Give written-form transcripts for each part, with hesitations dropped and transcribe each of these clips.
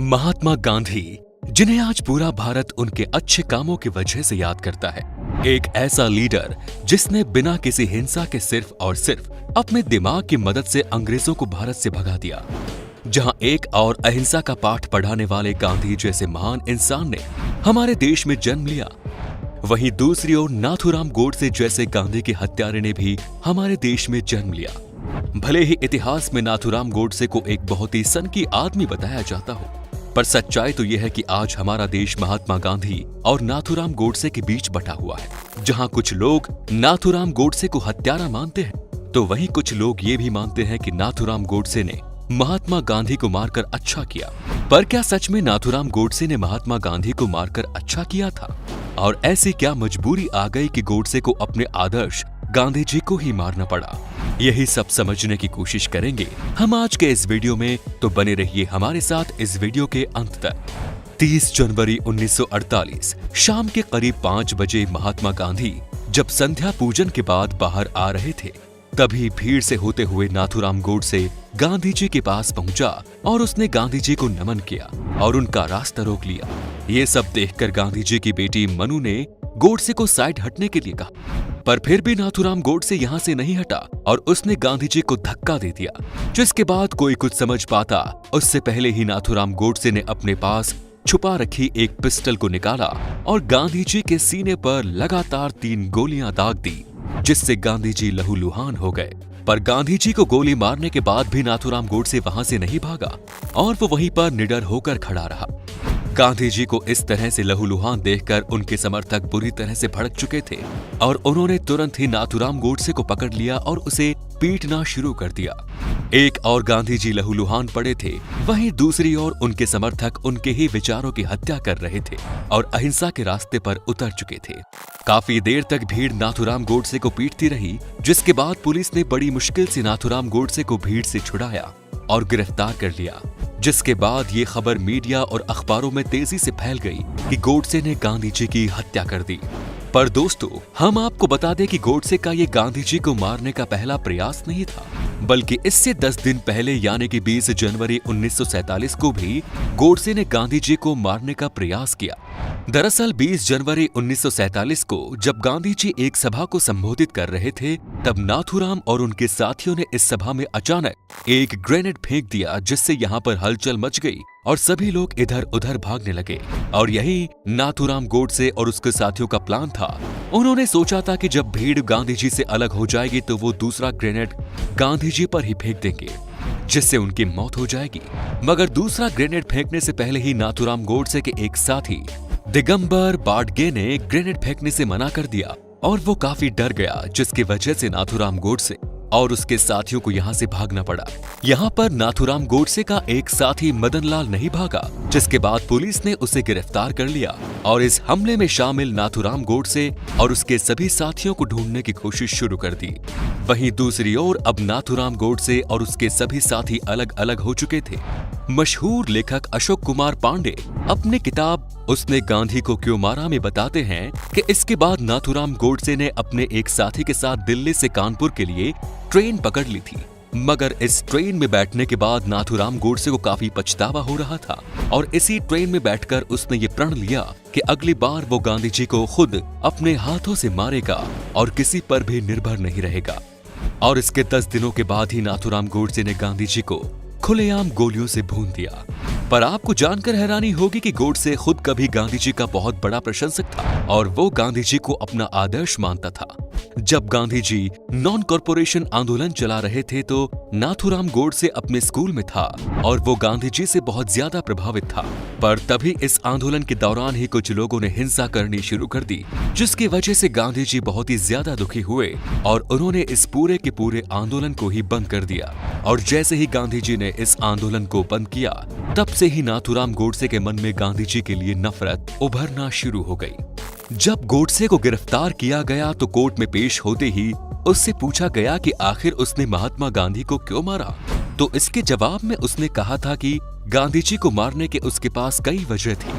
महात्मा गांधी, जिन्हें आज पूरा भारत उनके अच्छे कामों की वजह से याद करता है, एक ऐसा लीडर जिसने बिना किसी हिंसा के सिर्फ और सिर्फ अपने दिमाग की मदद से अंग्रेजों को भारत से भगा दिया। जहां एक और अहिंसा का पाठ पढ़ाने वाले गांधी जैसे महान इंसान ने हमारे देश में जन्म लिया, वहीं दूसरी ओर नाथूराम गोडसे जैसे गांधी के हत्यारे ने भी हमारे देश में जन्म लिया। भले ही इतिहास में नाथूराम गोडसे को एक बहुत ही सनकी आदमी बताया जाता हो, पर सच्चाई तो यह है कि आज हमारा देश महात्मा गांधी और नाथूराम गोडसे के बीच बटा हुआ है। जहां कुछ लोग नाथूराम गोडसे को हत्यारा मानते हैं, तो वहीं कुछ लोग ये भी मानते हैं कि नाथूराम गोडसे ने महात्मा गांधी को मारकर अच्छा किया। पर क्या सच में नाथूराम गोडसे ने महात्मा गांधी को मारकर अच्छा किया था? और ऐसी क्या मजबूरी आ गई कि गोडसे को अपने आदर्श गांधी जी को ही मारना पड़ा? यही सब समझने की कोशिश करेंगे हम आज के इस वीडियो में, तो बने रहिए हमारे साथ इस वीडियो के अंत तक। 30 जनवरी 1948 शाम के करीब 5 बजे महात्मा गांधी जब संध्या पूजन के बाद बाहर आ रहे थे, तभी भीड़ से होते हुए नाथूराम गोडसे गांधी जी के पास पहुंचा और उसने गांधी जी को नमन किया और उनका रास्ता रोक लिया। ये सब देखकर गांधी जी की बेटी मनु ने गोडसे को साइड हटने के लिए कहा, पर फिर भी नाथूराम गोडसे यहाँ से नहीं हटा और उसने गांधी जी को धक्का दे दिया। जिसके बाद कोई कुछ समझ पाता उससे पहले ही नाथूराम गोडसे ने अपने पास छुपा रखी एक पिस्टल को निकाला और गांधी जी के सीने पर लगातार 3 गोलियां दाग दी, जिससे गांधी जी लहूलुहान हो गए। पर गांधी जी को गोली मारने के बाद भी नाथूराम गोडसे वहां से नहीं भागा और वो वहीं पर निडर होकर खड़ा रहा। गांधी जी को इस तरह से लहूलुहान देखकर उनके समर्थक बुरी तरह से भड़क चुके थे और उन्होंने तुरंत ही नाथूराम गोडसे को पकड़ लिया और उसे पीटना शुरू कर दिया। एक और गांधी जी लहूलुहान पड़े थे, वहीं दूसरी ओर उनके समर्थक उनके ही विचारों की हत्या कर रहे थे और अहिंसा के रास्ते पर उतर चुके थे। काफी देर तक भीड़ नाथूराम गोडसे को पीटती रही, जिसके बाद पुलिस ने बड़ी मुश्किल से नाथूराम गोडसे को भीड़ से छुड़ाया और गिरफ्तार कर लिया। जिसके बाद ये खबर मीडिया और अखबारों में तेजी से फैल गई कि गोडसे ने गांधी जी की हत्या कर दी। पर दोस्तों, हम आपको बता दें कि गोडसे का ये गांधी जी को मारने का पहला प्रयास नहीं था, बल्कि इससे 10 दिन पहले यानी कि 20 जनवरी 1947 को भी गोडसे ने गांधी जी को मारने का प्रयास किया। दरअसल 20 जनवरी 1947 को जब गांधी जी एक सभा को संबोधित कर रहे थे, तब नाथूराम और उनके साथियों ने इस सभा में अचानक एक ग्रेनेड फेंक दिया, जिससे यहाँ पर हलचल मच गई और सभी लोग इधर उधर भागने लगे। और यही नाथूराम गोडसे और उसके साथियों का प्लान था। उन्होंने सोचा था कि जब भीड़ गांधी जी से अलग हो जाएगी तो वो दूसरा ग्रेनेड गांधी जी पर ही फेंक देंगे, जिससे उनकी मौत हो जाएगी। मगर दूसरा ग्रेनेड फेंकने से पहले ही नाथूराम गोडसे के एक साथी दिगंबर बाडगे ने ग्रेनेड फेंकने से मना कर दिया और वो काफी डर गया, जिसकी वजह से नाथूराम गोडसे और उसके साथियों को यहाँ से भागना पड़ा। यहाँ पर नाथूराम गोडसे का एक साथी मदन लाल नहीं भागा, जिसके बाद पुलिस ने उसे गिरफ्तार कर लिया और इस हमले में शामिल नाथूराम गोडसे और उसके सभी साथियों को ढूंढने की कोशिश शुरू कर दी। वहीं दूसरी ओर अब नाथूराम गोडसे और उसके सभी साथी अलग अलग हो चुके थे। मशहूर लेखक अशोक कुमार पांडे अपनी किताब उसने गांधी को क्यों मारा में बताते हैं कि इसके बाद नाथूराम गोडसे ने अपने एक साथी के साथ दिल्ली से कानपुर के लिए ट्रेन पकड़ ली थी। मगर इस ट्रेन में बैठने के बाद नाथूराम गोडसे को काफी पछतावा हो रहा था और इसी ट्रेन में बैठकर उसने ये प्रण लिया कि अगली बार वो गांधी जी को खुद अपने हाथों से मारेगा और किसी पर भी निर्भर नहीं रहेगा। और इसके 10 दिनों के बाद ही नाथूराम गोडसे ने गांधी जी को खुलेआम गोलियों से भून दिया। पर आपको जानकर हैरानी होगी कि गोडसे खुद कभी गांधी जी का बहुत बड़ा प्रशंसक था और वो गांधी जी को अपना आदर्श मानता था। जब गांधी जी नॉन कॉरपोरेशन आंदोलन चला रहे थे तो नाथूराम गोडसे अपने स्कूल में था और वो गांधी जी से बहुत ज्यादा प्रभावित था। पर तभी इस आंदोलन के दौरान ही कुछ लोगों ने हिंसा करनी शुरू कर दी, जिसकी वजह से गांधी जी बहुत ही ज्यादा दुखी हुए और उन्होंने इस पूरे के पूरे आंदोलन को ही बंद कर दिया। और जैसे ही गांधी जी ने इस आंदोलन को बंद किया, तब से ही नाथूराम गोडसे के मन में गांधी जी के लिए नफरत उभरना शुरू हो गई। जब गोडसे को गिरफ्तार किया गया तो कोर्ट में पेश होते ही उससे पूछा गया कि आखिर उसने महात्मा गांधी को क्यों मारा, तो इसके जवाब में उसने कहा था कि गांधी जी को मारने के उसके पास कई वजह थी।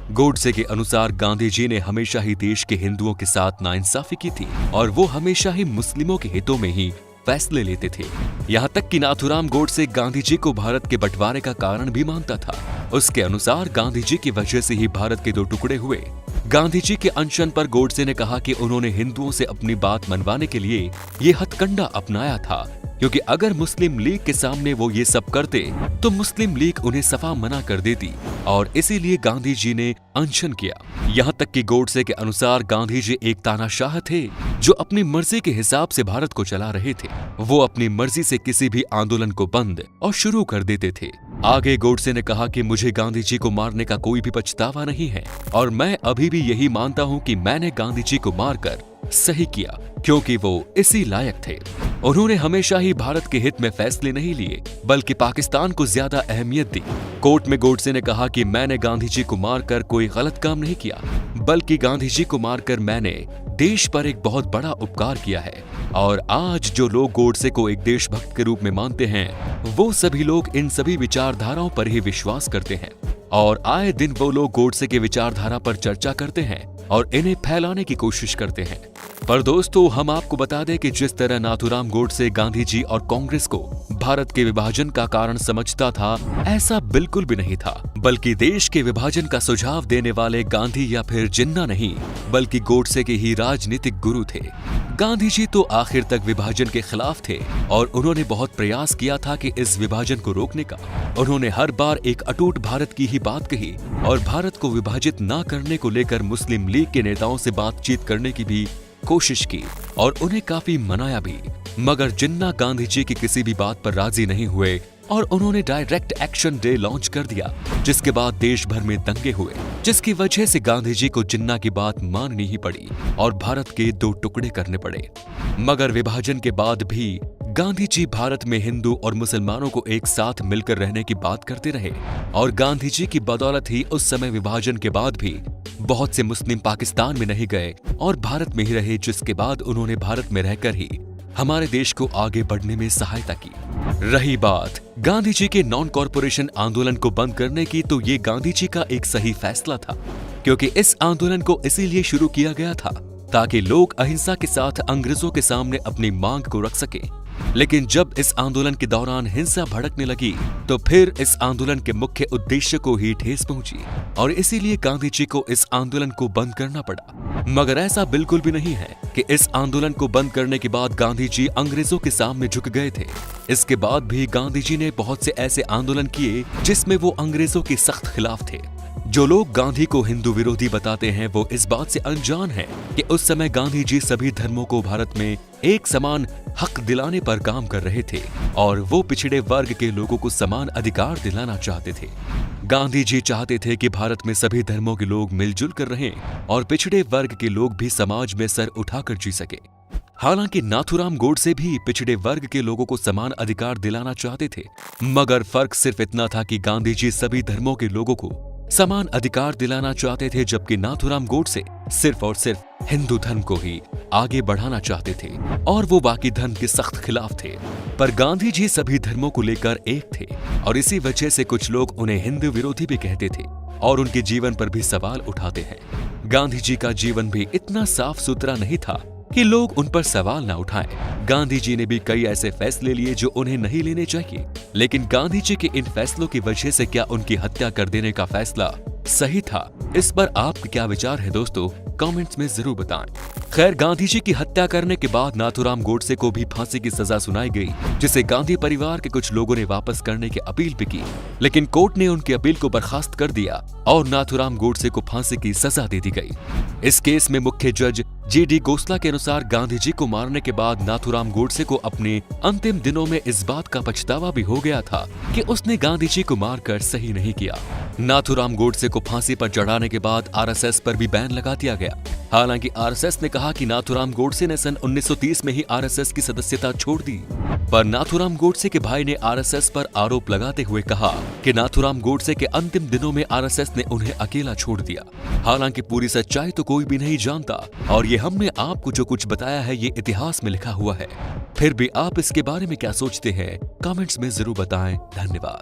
गोडसे के अनुसार गांधी जी ने हमेशा ही देश के हिंदुओं के साथ नाइंसाफी की थी और वो हमेशा ही मुस्लिमों के हितों में ही फैसले लेते थे। यहाँ तक कि नाथूराम गोडसे गांधी जी को भारत के बंटवारे का कारण भी मानता था। उसके अनुसार गांधी जी की वजह से ही भारत के 2 टुकड़े हुए। गांधी जी के अनशन पर गोडसे ने कहा कि उन्होंने हिंदुओं से अपनी बात मनवाने के लिए ये हथकंडा अपनाया था, क्योंकि अगर मुस्लिम लीग के सामने वो ये सब करते तो मुस्लिम लीग उन्हें सफा मना कर देती और इसीलिए गांधी जी ने अनशन किया। यहाँ तक कि गोडसे के अनुसार गांधी जी एक तानाशाह थे जो अपनी मर्जी के हिसाब से भारत को चला रहे थे। वो अपनी मर्जी से किसी भी आंदोलन को बंद और शुरू कर देते थे। आगे गोडसे ने कहा कि मुझे गांधी जी को मारने का कोई भी पछतावा नहीं है और मैं अभी भी यही मानता हूँ कि मैंने गांधी जी को मारकर सही किया, क्योंकि वो इसी लायक थे। उन्होंने हमेशा ही भारत के हित में फैसले नहीं लिए बल्कि पाकिस्तान को ज्यादा अहमियत दी। कोर्ट में गोडसे ने कहा कि मैंने गांधी जी को मारकर कोई गलत काम नहीं किया, बल्कि गांधी जी को मारकर मैंने देश पर एक बहुत बड़ा उपकार किया है। और आज जो लोग गोडसे को एक देशभक्त के रूप में मानते हैं, वो सभी लोग इन सभी विचारधाराओं पर ही विश्वास करते हैं और आए दिन वो लोग गोडसे के विचारधारा पर चर्चा करते हैं और इन्हें फैलाने की कोशिश करते हैं। पर दोस्तों, हम आपको बता दें कि जिस तरह नाथूराम गोडसे गांधी जी और कांग्रेस को भारत के विभाजन का कारण समझता था, ऐसा बिल्कुल भी नहीं था, बल्कि देश के विभाजन का सुझाव देने वाले गांधी या फिर जिन्ना नहीं, बल्कि गोडसे के ही राजनीतिक गुरु थे। गांधी जी तो आखिर तक विभाजन के खिलाफ थे और उन्होंने बहुत प्रयास किया था कि इस विभाजन को रोकने का। उन्होंने हर बार एक अटूट भारत की ही बात कही और भारत को विभाजित ना करने को लेकर मुस्लिम लीग के नेताओं से बातचीत करने की भी कोशिश की और उन्हें काफी मनाया भी, मगर जिन्ना गांधी जी की किसी भी बात पर राजी नहीं हुए और उन्होंने डायरेक्ट एक्शन डे लॉन्च कर दिया, जिसके बाद देश भर में दंगे हुए, जिसकी वजह से गांधी जी को जिन्ना की बात माननी ही पड़ी और भारत के 2 टुकड़े करने पड़े। मगर विभाजन के बाद भी गांधी जी भारत में हिंदू और मुसलमानों को एक साथ मिलकर रहने की बात करते रहे और गांधी जी की बदौलत ही उस समय विभाजन के बाद भी बहुत से मुस्लिम पाकिस्तान में नहीं गए और भारत में ही रहे, जिसके बाद उन्होंने भारत में रहकर ही हमारे देश को आगे बढ़ने में सहायता की। रही बात गांधी जी के नॉन कॉरपोरेशन आंदोलन को बंद करने की, तो ये गांधी जी का एक सही फैसला था, क्योंकि इस आंदोलन को इसीलिए शुरू किया गया था ताकि लोग अहिंसा के साथ अंग्रेजों के सामने अपनी मांग को रख सके। लेकिन जब इस आंदोलन के दौरान हिंसा भड़कने लगी तो फिर इस आंदोलन के मुख्य उद्देश्य को ही ठेस पहुंची और इसीलिए गांधी जी को इस आंदोलन को बंद करना पड़ा। मगर ऐसा बिल्कुल भी नहीं है कि इस आंदोलन को बंद करने के बाद गांधी जी अंग्रेजों के सामने झुक गए थे। इसके बाद भी गांधी जी ने बहुत से ऐसे आंदोलन किए जिसमें वो अंग्रेजों के सख्त खिलाफ थे। जो लोग गांधी को हिंदू विरोधी बताते हैं वो इस बात से अनजान हैं कि उस समय गांधी जी सभी धर्मों को भारत में एक समान हक दिलाने पर काम कर रहे थे और वो पिछड़े वर्ग के लोगों को समान अधिकार दिलाना चाहते थे। गांधी जी चाहते थे कि भारत में सभी धर्मों के लोग मिलजुल कर रहें और पिछड़े वर्ग के लोग भी समाज में सर उठाकर जी सके। हालांकि नाथूराम गोडसे भी पिछड़े वर्ग के लोगों को समान अधिकार दिलाना चाहते थे, मगर फर्क सिर्फ इतना था कि गांधी जी सभी धर्मों के लोगों को समान अधिकार दिलाना चाहते थे, जबकि नाथूराम गोडसे सिर्फ और सिर्फ हिंदू धर्म को ही आगे बढ़ाना चाहते थे और वो बाकी धर्म के सख्त खिलाफ थे। पर गांधी जी सभी धर्मों को लेकर एक थे और इसी वजह से कुछ लोग उन्हें हिंदू विरोधी भी कहते थे और उनके जीवन पर भी सवाल उठाते हैं। गांधी जी का जीवन भी इतना साफ सुथरा नहीं था कि लोग उन पर सवाल न उठाएं। गांधी जी ने भी कई ऐसे फैसले लिए जो उन्हें नहीं लेने चाहिए, लेकिन गांधी जी के इन फैसलों की वजह से क्या उनकी हत्या कर देने का फैसला सही था? इस पर आपके क्या विचार है दोस्तों? कमेंट्स में जरूर बताएं। खैर, गांधी जी की हत्या करने के बाद नाथूराम गोडसे को भी फांसी की सजा सुनाई गई, जिसे गांधी परिवार के कुछ लोगों ने वापस करने की अपील भी की, लेकिन कोर्ट ने उनकी अपील को बर्खास्त कर दिया और नाथूराम गोडसे को फांसी की सजा दे दी गई। इस केस में मुख्य जज G.D. गोसला के अनुसार गांधी जी को मारने के बाद नाथूराम गोडसे को अपने अंतिम दिनों में इस बात का पछतावा भी हो गया था कि उसने गांधी जी को मारकर सही नहीं किया। नाथूराम गोडसे को फांसी पर चढ़ाने के बाद आरएसएस पर भी बैन लगा दिया गया। हालांकि आरएसएस ने कहा कि नाथूराम गोडसे ने सन 1930 में ही आरएसएस की सदस्यता छोड़ दी, पर नाथूराम गोडसे के भाई ने आरएसएस पर आरोप लगाते हुए कहा कि नाथूराम गोडसे के अंतिम दिनों में आरएसएस ने उन्हें अकेला छोड़ दिया। हालांकि पूरी सच्चाई तो कोई भी नहीं जानता और ये हमने आपको जो कुछ बताया है ये इतिहास में लिखा हुआ है। फिर भी आप इसके बारे में क्या सोचते हैं? कमेंट्स में जरूर बताएं। धन्यवाद।